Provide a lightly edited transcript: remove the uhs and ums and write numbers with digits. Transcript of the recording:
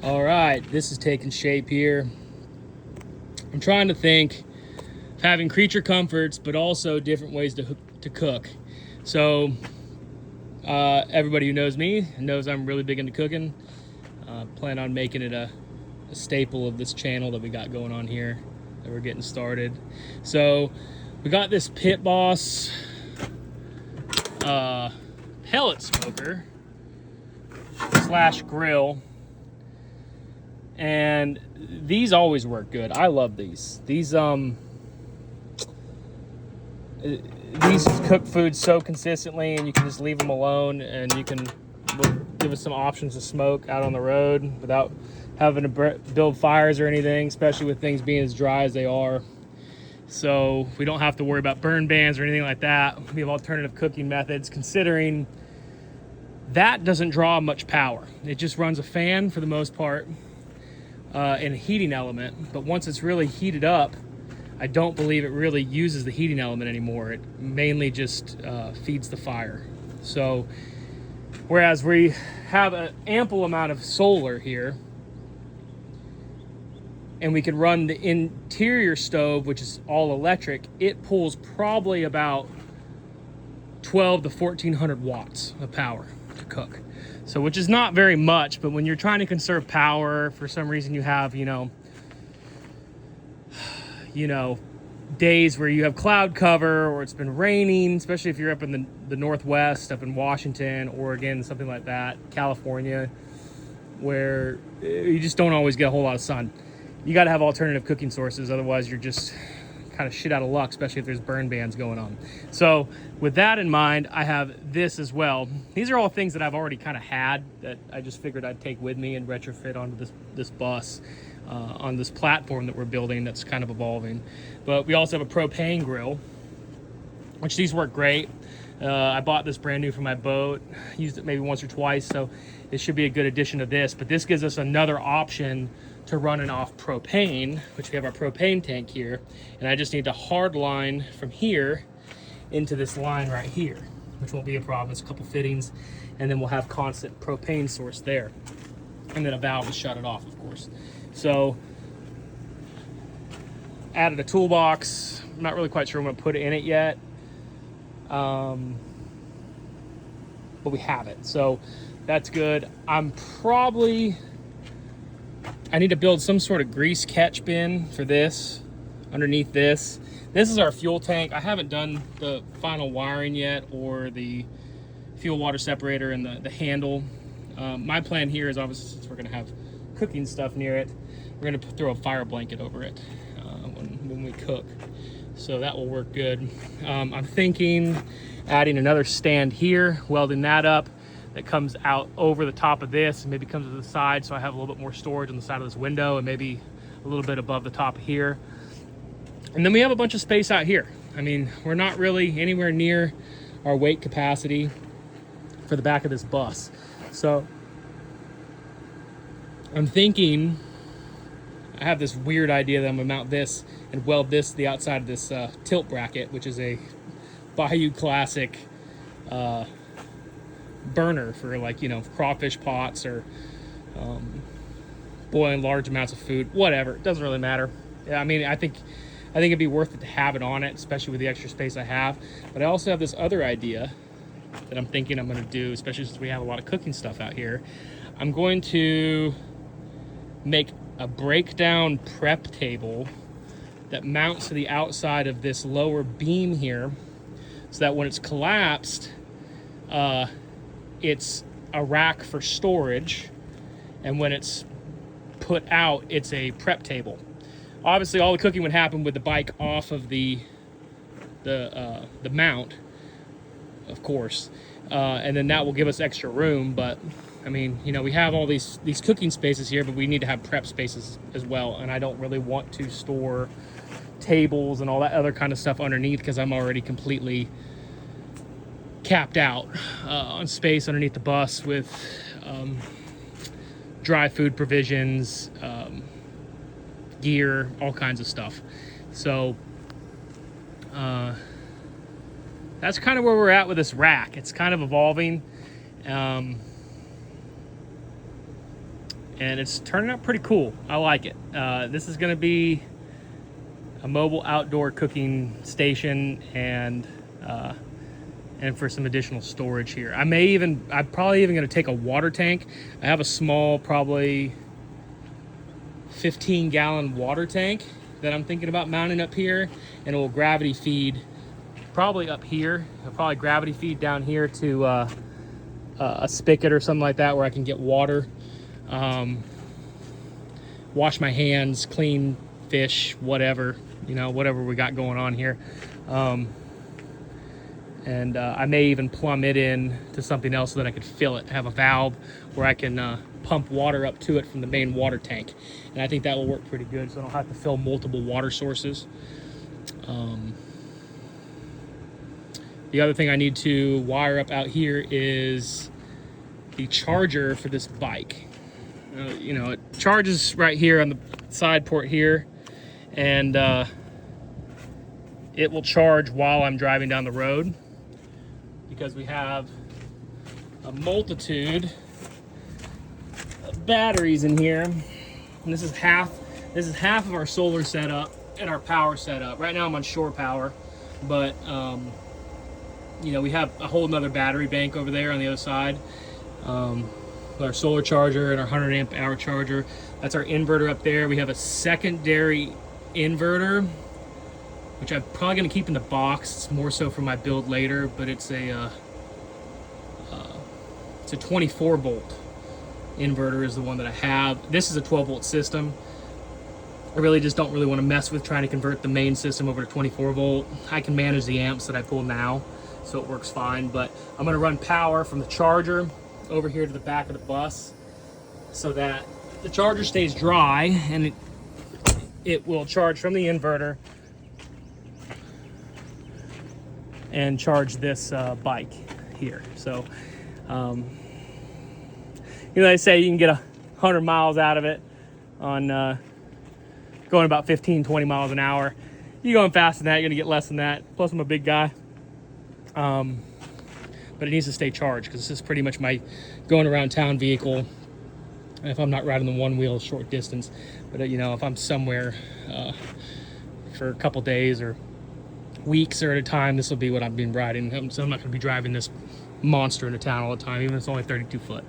All right, this is taking shape here. I'm trying to think of having creature comforts, but also different ways to cook. So everybody who knows me knows I'm really big into cooking. Plan on making it a staple of this channel that we got going on here, that we're getting started. So we got this Pit Boss pellet smoker slash grill. And these always work good. I love these. These cook food so consistently, and you can just leave them alone, and you can give us some options to smoke out on the road without having to build fires or anything, especially with things being as dry as they are. So we don't have to worry about burn bans or anything like that. We have alternative cooking methods, considering that doesn't draw much power. It just runs a fan for the most part. And a heating element, but once it's really heated up, I don't believe it really uses the heating element anymore. It mainly just feeds the fire. So whereas we have an ample amount of solar here, and we can run the interior stove, which is all electric, it pulls probably about 12 to 1400 watts of power to cook. So, which is not very much, but when you're trying to conserve power, for some reason you have, you know, days where you have cloud cover or it's been raining, especially if you're up in the Northwest, up in Washington, Oregon, something like that, California, where you just don't always get a whole lot of sun. You got to have alternative cooking sources, otherwise you're just kind of shit out of luck, especially if there's burn bans going on. So with that in mind, I have this as well. These are all things that I've already kind of had that I just figured I'd take with me and retrofit onto this bus on this platform that we're building that's kind of evolving. But we also have a propane grill, which these work great. I bought this brand new for my boat, used it maybe once or twice, so it should be a good addition to this. But this gives us another option to run it off propane, which we have our propane tank here, and I just need to hard line from here into this line right here, which won't be a problem. It's a couple fittings, and then we'll have constant propane source there, and then a valve to shut it off, of course. So added a toolbox. I'm not really quite sure I'm gonna put it in it yet, but we have it, so that's good. I need to build some sort of grease catch bin for this, underneath this. This is our fuel tank. I haven't done the final wiring yet, or the fuel water separator and the handle. My plan here is, obviously, since we're gonna have cooking stuff near it, we're gonna throw a fire blanket over it when we cook. So that will work good. I'm thinking adding another stand here, welding that up, that comes out over the top of this and maybe comes to the side, so I have a little bit more storage on the side of this window and maybe a little bit above the top here. And then we have a bunch of space out here. I mean, we're not really anywhere near our weight capacity for the back of this bus. So I'm thinking, I have this weird idea that I'm gonna mount this and weld this to the outside of this tilt bracket, which is a Bayou Classic burner for, like, you know, crawfish pots or boiling large amounts of food, whatever. It doesn't really matter. Yeah, I mean, I think it'd be worth it to have it on it, especially with the extra space I have. But I also have this other idea that I'm thinking I'm going to do, especially since we have a lot of cooking stuff out here. I'm going to make a breakdown prep table that mounts to the outside of this lower beam here, so that when it's collapsed, it's a rack for storage, and when it's put out, it's a prep table. Obviously, all the cooking would happen with the bike off of the mount, of course, and then that will give us extra room. But I mean, you know, we have all these cooking spaces here, but we need to have prep spaces as well, and I don't really want to store tables and all that other kind of stuff underneath, because I'm already completely capped out on space underneath the bus with dry food provisions, gear, all kinds of stuff. So that's kind of where we're at with this rack. It's kind of evolving. and it's turning out pretty cool. I like it. This is going to be a mobile outdoor cooking station, and for some additional storage here. I'm probably even going to take a water tank. I have a small, probably 15-gallon water tank that I'm thinking about mounting up here, and it will gravity feed probably up here. I'll probably gravity feed down here to a spigot or something like that, where I can get water, wash my hands, clean fish, whatever, whatever we got going on here. And I may even plumb it in to something else so that I could fill it, have a valve where I can pump water up to it from the main water tank. And I think that will work pretty good, so I don't have to fill multiple water sources. The other thing I need to wire up out here is the charger for this bike. It charges right here on the side port here, and it will charge while I'm driving down the road, because we have a multitude of batteries in here. And this is half of our solar setup and our power setup. Right now I'm on shore power, but we have a whole nother battery bank over there on the other side. With our solar charger and our 100 amp hour charger. That's our inverter up there. We have a secondary inverter, which I'm probably going to keep in the box. It's more so for my build later, but it's a 24 volt inverter is the one that I have. This is a 12 volt system. I really just don't want to mess with trying to convert the main system over to 24 volt. I can manage the amps that I pull now, so it works fine, but I'm going to run power from the charger over here to the back of the bus so that the charger stays dry, and it will charge from the inverter and charge this bike here. So they say you can get 100 miles out of it on going about 15-20 miles an hour. You're going faster than that, you're gonna get less than that. Plus I'm a big guy, but it needs to stay charged, because this is pretty much my going around town vehicle if I'm not riding the one wheel short distance. But if I'm somewhere for a couple days or weeks or at a time, this will be what I've been riding. So I'm not going to be driving this monster into town all the time, even if it's only 32 foot.